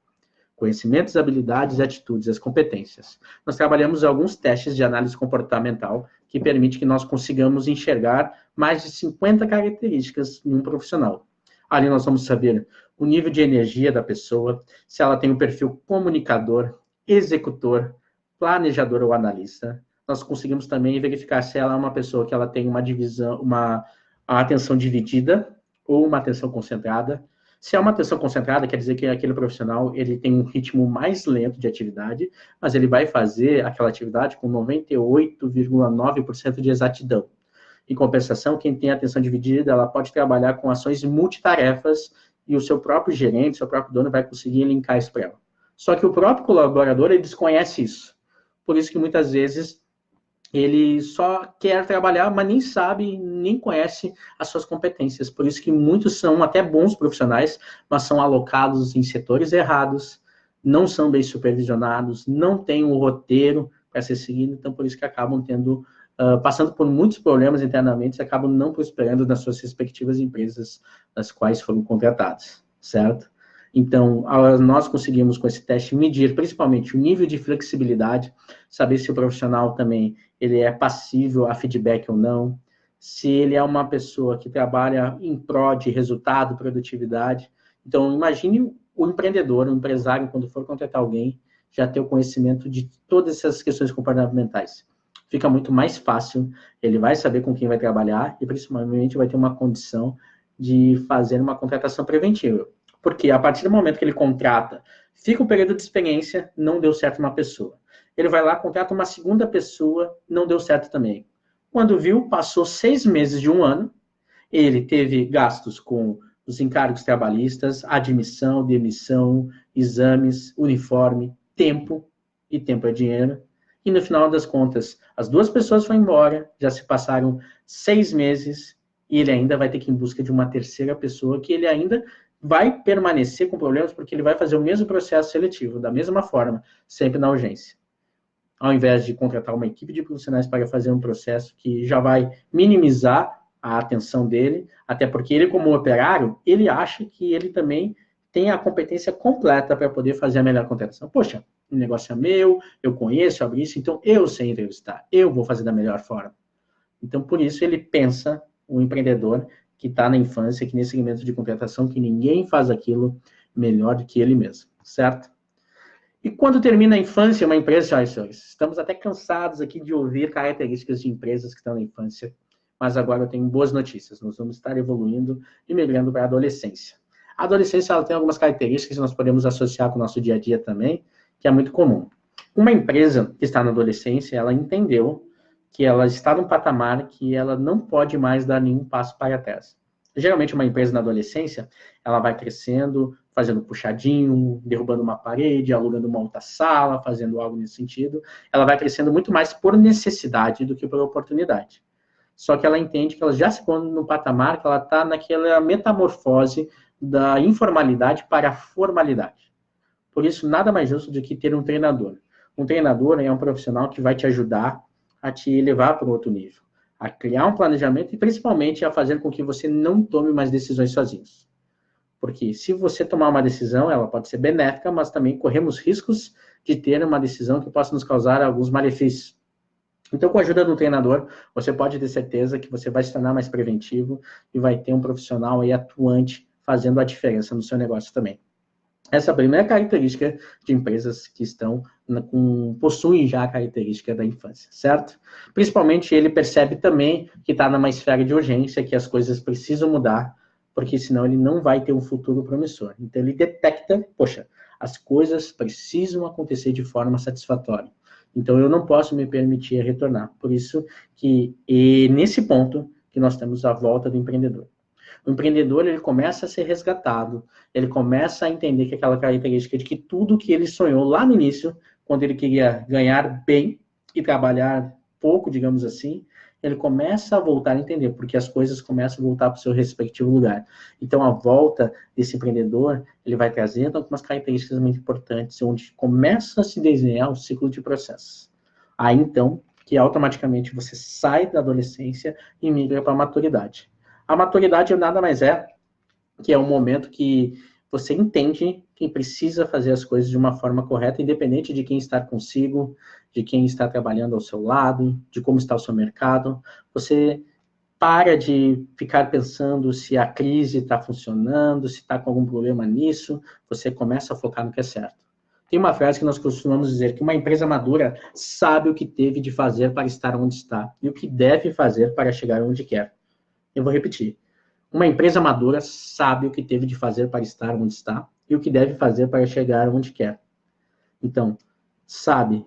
S1: Conhecimentos, habilidades, atitudes, as competências. Nós trabalhamos alguns testes de análise comportamental que permite que nós consigamos enxergar mais de 50 características em um profissional. Ali nós vamos saber o nível de energia da pessoa, se ela tem um perfil comunicador, executor, planejador ou analista. Nós conseguimos também verificar se ela é uma pessoa que ela tem uma divisão, uma atenção dividida ou uma atenção concentrada. Se é uma atenção concentrada, quer dizer que aquele profissional ele tem um ritmo mais lento de atividade, mas ele vai fazer aquela atividade com 98,9% de exatidão. Em compensação, quem tem atenção dividida, ela pode trabalhar com ações multitarefas e o seu próprio gerente, seu próprio dono vai conseguir linkar isso para ela. Só que o próprio colaborador, ele desconhece isso. Por isso que muitas vezes ele só quer trabalhar, mas nem sabe, nem conhece as suas competências. Por isso que muitos são até bons profissionais, mas são alocados em setores errados, não são bem supervisionados, não têm um roteiro para ser seguido, então por isso que acabam tendo, passando por muitos problemas internamente, e acabam não prosperando nas suas respectivas empresas nas quais foram contratados, certo? Então, nós conseguimos com esse teste medir principalmente o nível de flexibilidade, saber se o profissional também ele é passível a feedback ou não, se ele é uma pessoa que trabalha em prol de resultado, produtividade. Então, imagine o empreendedor, o empresário, quando for contratar alguém, já ter o conhecimento de todas essas questões comportamentais. Fica muito mais fácil, ele vai saber com quem vai trabalhar e, principalmente, vai ter uma condição de fazer uma contratação preventiva. Porque a partir do momento que ele contrata, fica o período de experiência, não deu certo uma pessoa. Ele vai lá, contrata uma segunda pessoa, não deu certo também. Quando viu, passou 6 meses de um ano, ele teve gastos com os encargos trabalhistas, admissão, demissão, exames, uniforme, tempo, e tempo é dinheiro. E no final das contas, as duas pessoas foram embora, já se passaram 6 meses, e ele ainda vai ter que ir em busca de uma terceira pessoa, que ele ainda vai permanecer com problemas, porque ele vai fazer o mesmo processo seletivo, da mesma forma, sempre na urgência. Ao invés de contratar uma equipe de profissionais para fazer um processo que já vai minimizar a atenção dele, até porque ele, como operário, ele acha que ele também tem a competência completa para poder fazer a melhor contratação. Poxa, o negócio é meu, eu conheço, abro isso, então eu sei entrevistar, eu vou fazer da melhor forma. Então, por isso, ele pensa, o empreendedor que está na infância, que nesse segmento de contratação, que ninguém faz aquilo melhor do que ele mesmo, certo? E quando termina a infância, uma empresa, senhores, estamos até cansados aqui de ouvir características de empresas que estão na infância, mas agora eu tenho boas notícias, nós vamos estar evoluindo e migrando para a adolescência. A adolescência ela tem algumas características que nós podemos associar com o nosso dia a dia também, que é muito comum. Uma empresa que está na adolescência, ela entendeu que ela está num patamar que ela não pode mais dar nenhum passo para trás. Geralmente, uma empresa na adolescência, ela vai crescendo, fazendo puxadinho, derrubando uma parede, alugando uma outra sala, fazendo algo nesse sentido. Ela vai crescendo muito mais por necessidade do que por oportunidade. Só que ela entende que ela já se põe no patamar que ela está naquela metamorfose da informalidade para a formalidade. Por isso, nada mais justo do que ter um treinador. Um treinador é um profissional que vai te ajudar a te levar para um outro nível, a criar um planejamento e principalmente a fazer com que você não tome mais decisões sozinhos. Porque se você tomar uma decisão, ela pode ser benéfica, mas também corremos riscos de ter uma decisão que possa nos causar alguns malefícios. Então, com a ajuda do treinador, você pode ter certeza que você vai se tornar mais preventivo e vai ter um profissional aí atuante fazendo a diferença no seu negócio também. Essa é a primeira característica de empresas que possuem já a característica da infância, certo? Principalmente ele percebe também que está numa esfera de urgência, que as coisas precisam mudar, porque senão ele não vai ter um futuro promissor. Então ele detecta, poxa, as coisas precisam acontecer de forma satisfatória. Então eu não posso me permitir retornar. Por isso que nesse ponto que nós temos a volta do empreendedor. O empreendedor, ele começa a ser resgatado, ele começa a entender que aquela característica de que tudo que ele sonhou lá no início, quando ele queria ganhar bem e trabalhar pouco, digamos assim, ele começa a voltar a entender, porque as coisas começam a voltar para o seu respectivo lugar. Então, a volta desse empreendedor, ele vai trazendo algumas características muito importantes, onde começa a se desenhar um ciclo de processos. Aí, então, que automaticamente você sai da adolescência e migra para a maturidade. A maturidade nada mais é que é um momento que você entende que precisa fazer as coisas de uma forma correta, independente de quem está consigo, de quem está trabalhando ao seu lado, de como está o seu mercado. Você para de ficar pensando se a crise está funcionando, se está com algum problema nisso, você começa a focar no que é certo. Tem uma frase que nós costumamos dizer que uma empresa madura sabe o que teve de fazer para estar onde está e o que deve fazer para chegar onde quer. Eu vou repetir. Uma empresa madura sabe o que teve de fazer para estar onde está e o que deve fazer para chegar onde quer. Então, sabe,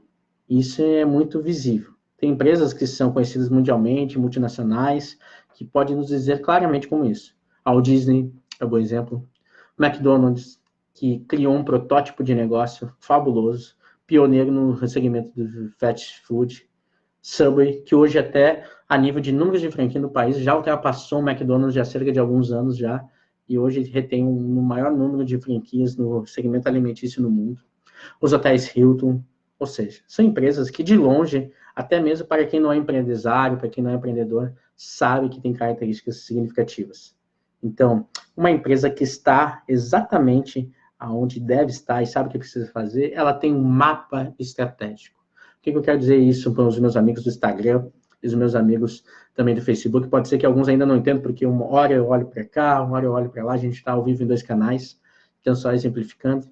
S1: isso é muito visível. Tem empresas que são conhecidas mundialmente, multinacionais, que podem nos dizer claramente como isso. A Walt Disney é um bom exemplo. McDonald's, que criou um protótipo de negócio fabuloso, pioneiro no segmento do fast food. Subway, que hoje até a nível de números de franquia no país já ultrapassou o McDonald's já há cerca de alguns anos já, e hoje retém um maior número de franquias no segmento alimentício no mundo. Os hotéis Hilton, ou seja, são empresas que de longe, até mesmo para quem não é empresário, para quem não é empreendedor, sabe que tem características significativas. Então, uma empresa que está exatamente aonde deve estar e sabe o que precisa fazer, ela tem um mapa estratégico. O que eu quero dizer isso para os meus amigos do Instagram e os meus amigos também do Facebook? Pode ser que alguns ainda não entendam, porque uma hora eu olho para cá, uma hora eu olho para lá, a gente está ao vivo em 2 canais, então só exemplificando.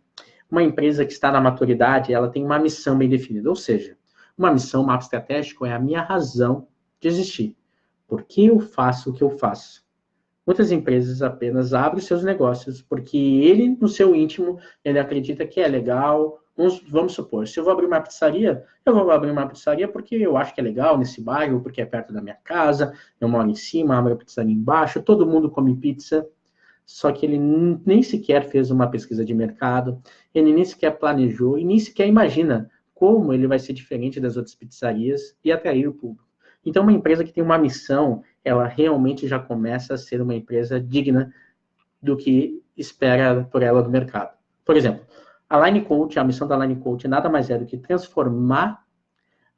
S1: Uma empresa que está na maturidade, ela tem uma missão bem definida, ou seja, uma missão, um mapa estratégico é a minha razão de existir. Por que eu faço o que eu faço? Muitas empresas apenas abrem seus negócios porque ele, no seu íntimo, ele acredita que é legal. Vamos supor, se eu vou abrir uma pizzaria, eu vou abrir uma pizzaria porque eu acho que é legal nesse bairro, porque é perto da minha casa, eu moro em cima, abro a pizzaria embaixo, todo mundo come pizza, só que ele nem sequer fez uma pesquisa de mercado, ele nem sequer planejou e nem sequer imagina como ele vai ser diferente das outras pizzarias e atrair o público. Então, uma empresa que tem uma missão, ela realmente já começa a ser uma empresa digna do que espera por ela do mercado. Por exemplo, a Line Coach, a missão da Line Coach nada mais é do que transformar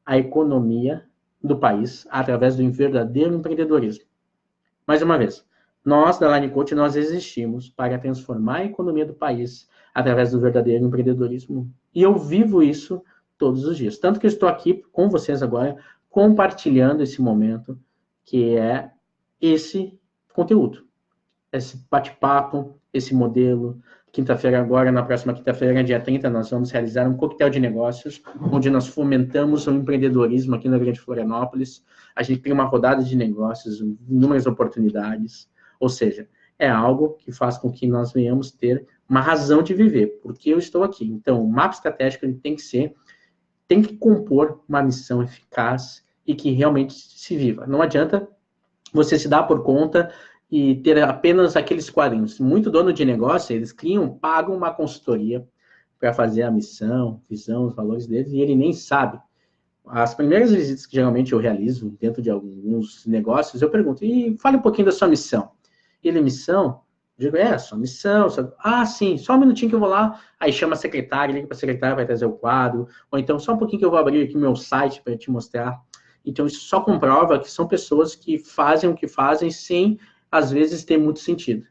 S1: a economia do país através do verdadeiro empreendedorismo. Mais uma vez, nós da Line Coach, nós existimos para transformar a economia do país através do verdadeiro empreendedorismo. E eu vivo isso todos os dias. Tanto que eu estou aqui com vocês agora, compartilhando esse momento, que é esse conteúdo. Esse bate-papo, esse modelo. Quinta-feira agora, na próxima quinta-feira, dia 30, nós vamos realizar um coquetel de negócios, onde nós fomentamos o empreendedorismo aqui na Grande Florianópolis. A gente tem uma rodada de negócios, inúmeras oportunidades. Ou seja, é algo que faz com que nós venhamos ter uma razão de viver, porque eu estou aqui. Então, o mapa estratégico ele tem que compor uma missão eficaz e que realmente se viva. Não adianta você se dar por conta e ter apenas aqueles quadrinhos. Muito dono de negócio, eles pagam uma consultoria para fazer a missão, visão, os valores deles, e ele nem sabe. As primeiras visitas que geralmente eu realizo dentro de alguns negócios, eu pergunto, e fale um pouquinho da sua missão. Ele, missão? Eu digo, sua missão. Sim, só um minutinho que eu vou lá. Aí chama a secretária, liga para a secretária, vai trazer o quadro. Ou então, só um pouquinho que eu vou abrir aqui o meu site para te mostrar. Então, isso só comprova que são pessoas que fazem o que fazem sem, às vezes, ter muito sentido.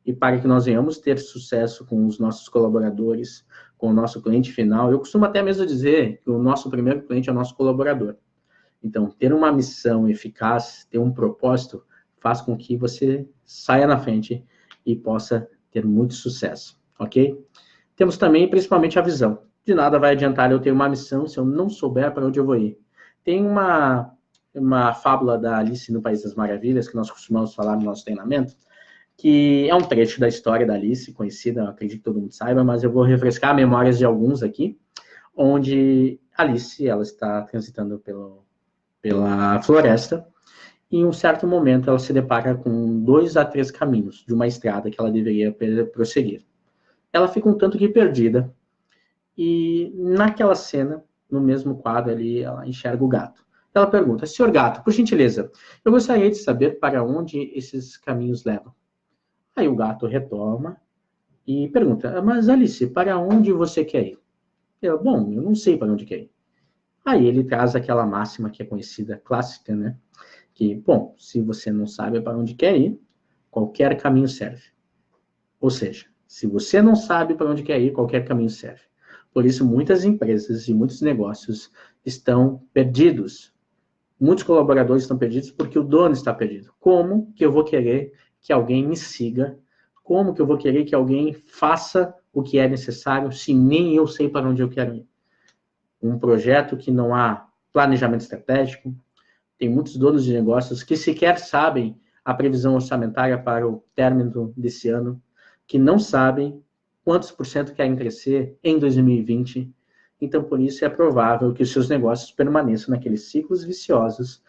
S1: E para que nós venhamos ter sucesso com os nossos colaboradores, com o nosso cliente final, eu costumo até mesmo dizer que o nosso primeiro cliente é o nosso colaborador. Então, ter uma missão eficaz, ter um propósito, faz com que você saia na frente e possa ter muito sucesso, ok? Temos também, principalmente, a visão. De nada vai adiantar eu ter uma missão se eu não souber para onde eu vou ir. Tem uma fábula da Alice no País das Maravilhas, que nós costumamos falar no nosso treinamento, que é um trecho da história da Alice, conhecida, acredito que todo mundo saiba, mas eu vou refrescar memórias de alguns aqui, onde Alice, ela está transitando pela floresta, e em um certo momento ela se depara com 2 a 3 caminhos de uma estrada que ela deveria prosseguir. Ela fica um tanto que perdida, e naquela cena, no mesmo quadro ali, ela enxerga o gato. Ela pergunta, senhor gato, por gentileza, eu gostaria de saber para onde esses caminhos levam. Aí o gato retoma e pergunta, mas Alice, para onde você quer ir? Eu não sei para onde quer ir. Aí ele traz aquela máxima que é conhecida, clássica, né? Que, se você não sabe para onde quer ir, qualquer caminho serve. Ou seja, se você não sabe para onde quer ir, qualquer caminho serve. Por isso, muitas empresas e muitos negócios estão perdidos. Muitos colaboradores estão perdidos porque o dono está perdido. Como que eu vou querer que alguém me siga? Como que eu vou querer que alguém faça o que é necessário se nem eu sei para onde eu quero ir? Um projeto que não há planejamento estratégico. Tem muitos donos de negócios que sequer sabem a previsão orçamentária para o término desse ano, que não sabem quantos por cento querem crescer em 2020, então por isso é provável que os seus negócios permaneçam naqueles ciclos viciosos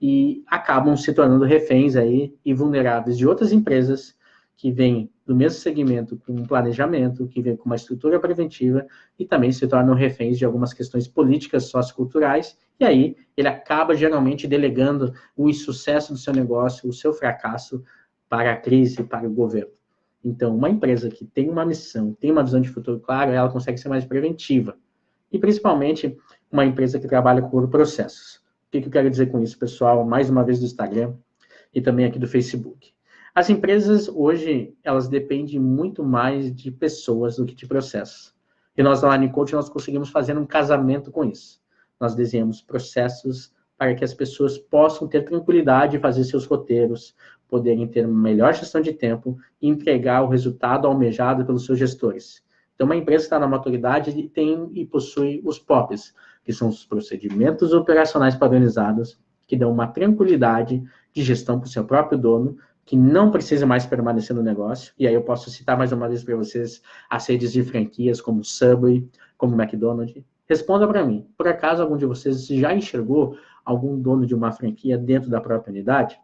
S1: e acabam se tornando reféns aí e vulneráveis de outras empresas que vêm do mesmo segmento com um planejamento, que vêm com uma estrutura preventiva e também se tornam reféns de algumas questões políticas, socioculturais, e aí ele acaba geralmente delegando o insucesso do seu negócio, o seu fracasso para a crise, para o governo. Então, uma empresa que tem uma missão, tem uma visão de futuro claro, ela consegue ser mais preventiva. E principalmente uma empresa que trabalha com processos. O que eu quero dizer com isso, pessoal? Mais uma vez do Instagram e também aqui do Facebook. As empresas hoje, elas dependem muito mais de pessoas do que de processos. E nós, lá no Coach, nós conseguimos fazer um casamento com isso. Nós desenhamos processos para que as pessoas possam ter tranquilidade de fazer seus roteiros, poderem ter uma melhor gestão de tempo e entregar o resultado almejado pelos seus gestores. Então, uma empresa que está na maturidade tem e possui os POPs, que são os procedimentos operacionais padronizados, que dão uma tranquilidade de gestão para o seu próprio dono, que não precisa mais permanecer no negócio. E aí eu posso citar mais uma vez para vocês as redes de franquias como Subway, como McDonald's. Responda para mim, por acaso algum de vocês já enxergou algum dono de uma franquia dentro da própria unidade?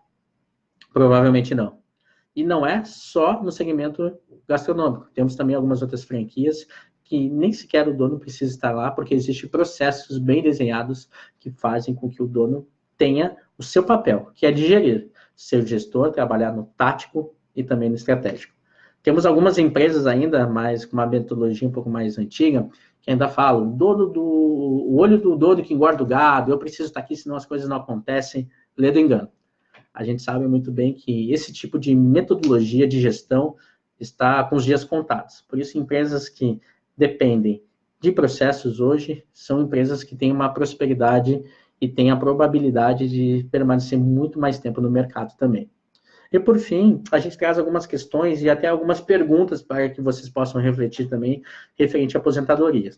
S1: Provavelmente não. E não é só no segmento gastronômico. Temos também algumas outras franquias que nem sequer o dono precisa estar lá, porque existem processos bem desenhados que fazem com que o dono tenha o seu papel, que é de gerir, ser gestor, trabalhar no tático e também no estratégico. Temos algumas empresas ainda, mas com uma metodologia um pouco mais antiga, que ainda falam, o olho do dono que engorda o gado, eu preciso estar aqui, senão as coisas não acontecem, lê do engano. A gente sabe muito bem que esse tipo de metodologia de gestão está com os dias contados. Por isso, empresas que dependem de processos hoje são empresas que têm uma prosperidade e têm a probabilidade de permanecer muito mais tempo no mercado também. E, por fim, a gente traz algumas questões e até algumas perguntas para que vocês possam refletir também referente à aposentadoria.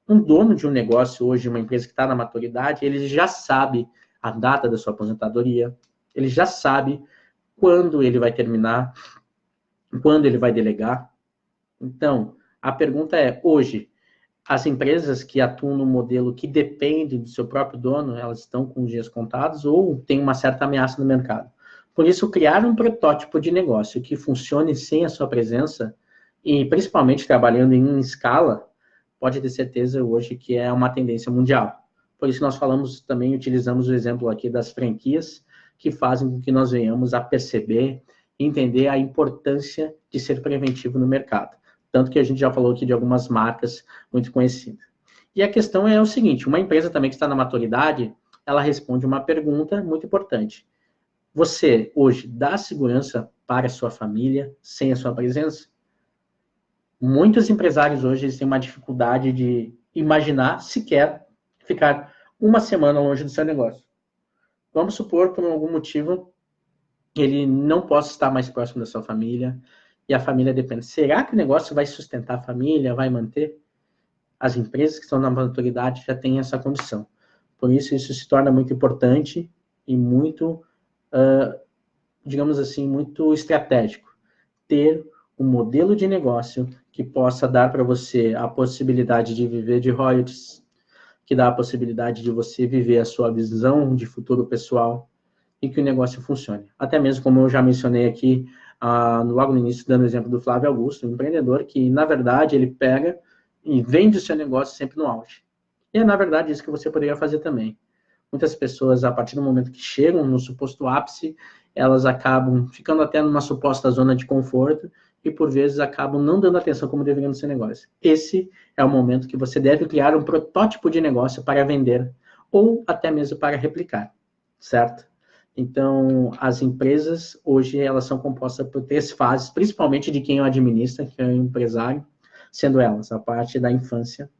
S1: Um dono de um negócio hoje, uma empresa que está na maturidade, ele já sabe a data da sua aposentadoria, ele já sabe quando ele vai terminar, quando ele vai delegar. Então, a pergunta é, hoje, as empresas que atuam no modelo que depende do seu próprio dono, elas estão com os dias contados ou tem uma certa ameaça no mercado? Por isso, criar um protótipo de negócio que funcione sem a sua presença, e principalmente trabalhando em escala, pode ter certeza hoje que é uma tendência mundial. Por isso, nós falamos também, utilizamos o exemplo aqui das franquias, que fazem com que nós venhamos a perceber e entender a importância de ser preventivo no mercado. Tanto que a gente já falou aqui de algumas marcas muito conhecidas. E a questão é o seguinte, uma empresa também que está na maturidade, ela responde uma pergunta muito importante. Você, hoje, dá segurança para a sua família sem a sua presença? Muitos empresários hoje têm uma dificuldade de imaginar sequer ficar uma semana longe do seu negócio. Vamos supor, por algum motivo, ele não possa estar mais próximo da sua família e a família depende. Será que o negócio vai sustentar a família, vai manter? As empresas que estão na maturidade já têm essa condição. Por isso se torna muito importante e muito, digamos assim, muito estratégico. Ter um modelo de negócio que possa dar para você a possibilidade de viver de royalties, que dá a possibilidade de você viver a sua visão de futuro pessoal e que o negócio funcione. Até mesmo, como eu já mencionei aqui, logo no início, dando o exemplo do Flávio Augusto, um empreendedor que, na verdade, ele pega e vende o seu negócio sempre no auge. E é, na verdade, isso que você poderia fazer também. Muitas pessoas, a partir do momento que chegam no suposto ápice, elas acabam ficando até numa suposta zona de conforto e, por vezes, acabam não dando atenção como deveria no seu negócio. Esse é o momento que você deve criar um protótipo de negócio para vender ou até mesmo para replicar, certo? Então, as empresas, hoje, elas são compostas por 3 fases, principalmente de quem o administra, que é o empresário, sendo elas a parte da infância,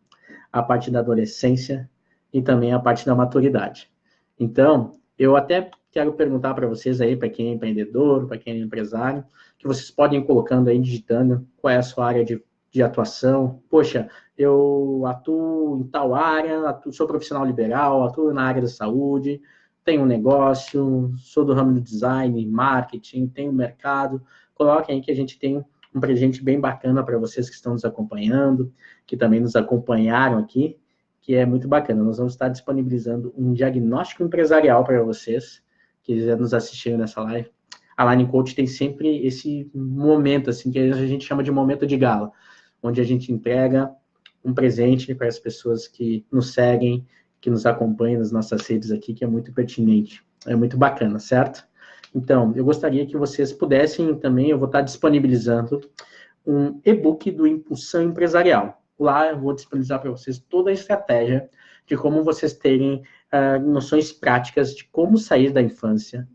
S1: a parte da adolescência e também a parte da maturidade. Então, eu até quero perguntar para vocês aí, para quem é empreendedor, para quem é empresário, que vocês podem ir colocando aí, digitando qual é a sua área de atuação. Poxa, eu atuo em tal área, sou profissional liberal, atuo na área da saúde, tenho um negócio, sou do ramo do design, marketing, tenho mercado. Coloquem aí que a gente tem um presente bem bacana para vocês que estão nos acompanhando, que também nos acompanharam aqui. que é muito bacana. Nós vamos estar disponibilizando um diagnóstico empresarial para vocês, que quiser nos assistir nessa live. A Line Coach tem sempre esse momento, assim, que a gente chama de momento de gala, onde a gente entrega um presente para as pessoas que nos seguem, que nos acompanham nas nossas redes aqui, que é muito pertinente, é muito bacana, certo? Então, eu gostaria que vocês pudessem também, eu vou estar disponibilizando um e-book do Impulsão Empresarial. Lá eu vou disponibilizar para vocês toda a estratégia de como vocês terem noções práticas de como sair da infância,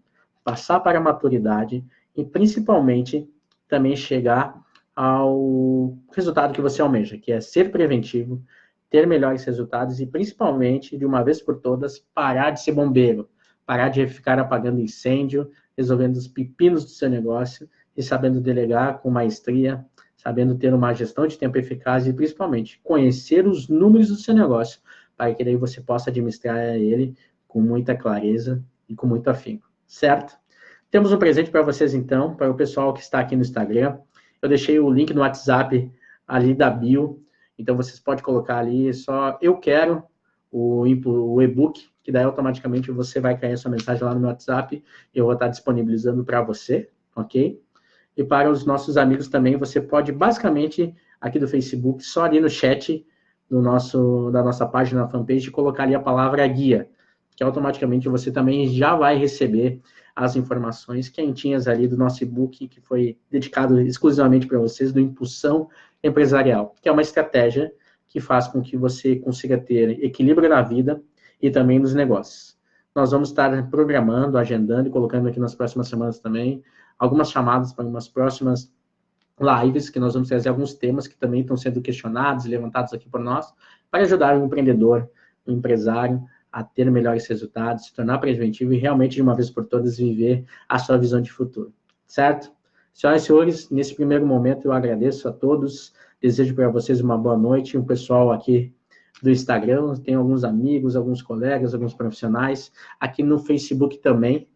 S1: passar para a maturidade e, principalmente, também chegar ao resultado que você almeja, que é ser preventivo, ter melhores resultados e, principalmente, de uma vez por todas, parar de ser bombeiro, parar de ficar apagando incêndio, resolvendo os pepinos do seu negócio e sabendo delegar com maestria, sabendo ter uma gestão de tempo eficaz e, principalmente, conhecer os números do seu negócio, para que daí você possa administrar ele com muita clareza e com muito afinco, certo? Temos um presente para vocês, então, para o pessoal que está aqui no Instagram. Eu deixei o link no WhatsApp ali da bio, então vocês podem colocar ali, só eu quero o e-book, que daí automaticamente você vai cair a sua mensagem lá no meu WhatsApp, e eu vou estar disponibilizando para você, ok? E para os nossos amigos também, você pode basicamente, aqui do Facebook, só ali no chat da nossa página, na fanpage, colocar ali a palavra guia, que automaticamente você também já vai receber as informações quentinhas ali do nosso e-book, que foi dedicado exclusivamente para vocês, do Impulsão Empresarial, que é uma estratégia que faz com que você consiga ter equilíbrio na vida e também nos negócios. Nós vamos estar programando, agendando e colocando aqui nas próximas semanas também algumas chamadas para umas próximas lives, que nós vamos trazer alguns temas que também estão sendo questionados e levantados aqui por nós, para ajudar o empreendedor, o empresário, a ter melhores resultados, se tornar preventivo e realmente, de uma vez por todas, viver a sua visão de futuro, certo? Senhoras e senhores, nesse primeiro momento eu agradeço a todos, desejo para vocês uma boa noite, o pessoal aqui do Instagram, tem alguns amigos, alguns colegas, alguns profissionais, aqui no Facebook também,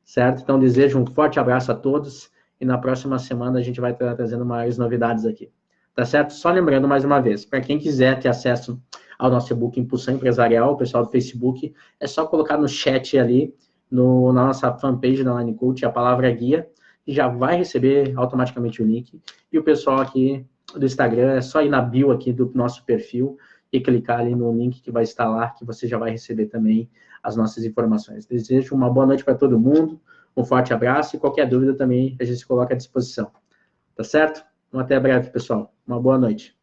S1: certo? Então, desejo um forte abraço a todos e na próxima semana a gente vai estar trazendo maiores novidades aqui, tá certo? Só lembrando mais uma vez, para quem quiser ter acesso ao nosso e-book Impulsão Empresarial, o pessoal do Facebook, é só colocar no chat ali, na nossa fanpage da Line Coach, a palavra guia, e já vai receber automaticamente o link. E o pessoal aqui do Instagram, é só ir na bio aqui do nosso perfil e clicar ali no link que vai estar lá, que você já vai receber também as nossas informações. Desejo uma boa noite para todo mundo, um forte abraço e qualquer dúvida também a gente se coloca à disposição. Tá certo? Então, até breve, pessoal. Uma boa noite.